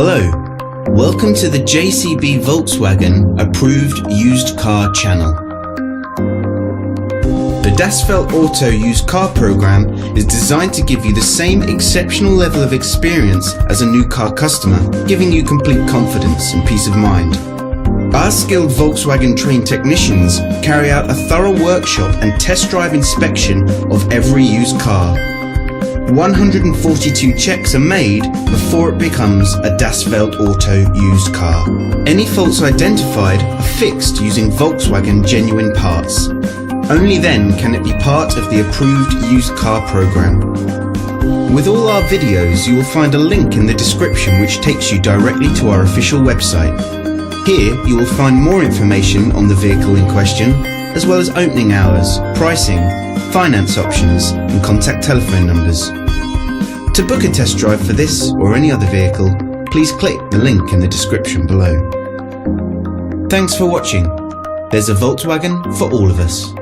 Hello, welcome to the JCB Volkswagen Approved Used Car channel. The Das Feld Auto Used Car program is designed to give you the same exceptional level of experience as a new car customer, giving you complete confidence and peace of mind. Our skilled Volkswagen trained technicians carry out a thorough workshop and test drive inspection of every used car. 142 checks are made before it becomes a Das Feld Auto used car. Any faults identified are fixed using Volkswagen genuine parts. Only then can it be part of the approved used car program. With all our videos, you will find a link in the description which takes you directly to our official website. Here you will find more information on the vehicle in question, as well as opening hours, pricing, finance options and contact telephone numbers. To book a test drive for this or any other vehicle, please click the link in the description below. Thanks for watching. There's a Volkswagen for all of us.